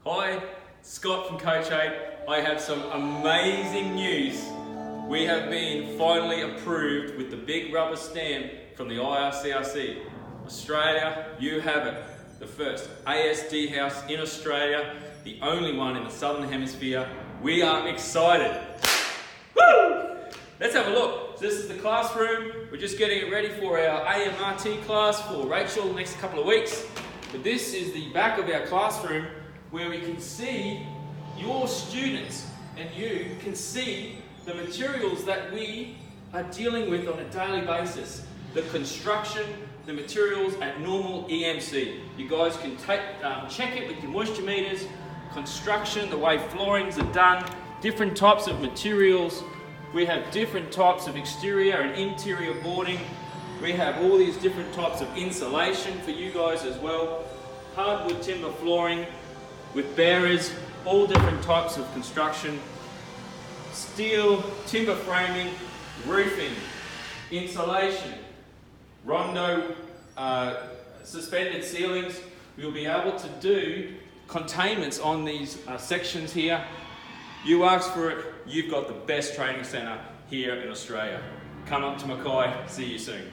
Hi, Scott from Coach8. I have some amazing news. We have been finally approved with the big rubber stamp from the IICRC. Australia, you have it. The first ASD house in Australia, the only one in the Southern Hemisphere. We are excited. Woo! Let's have a look. So this is the classroom. We're just getting it ready for our AMRT class for Rachel next couple of weeks. But this is the back of our classroom where we can see your students and you can see the materials that we are dealing with on a daily basis. The construction, the materials at normal EMC. You guys can check it with your moisture meters, construction, the way floorings are done, different types of materials. We have different types of exterior and interior boarding. We have all these different types of insulation for you guys as well. Hardwood timber flooring with bearers, all different types of construction. Steel, timber framing, roofing, insulation, rondo, suspended ceilings. We'll be able to do containments on these sections here. You asked for it, you've got the best training centre here in Australia. Come up to Mackay, see you soon.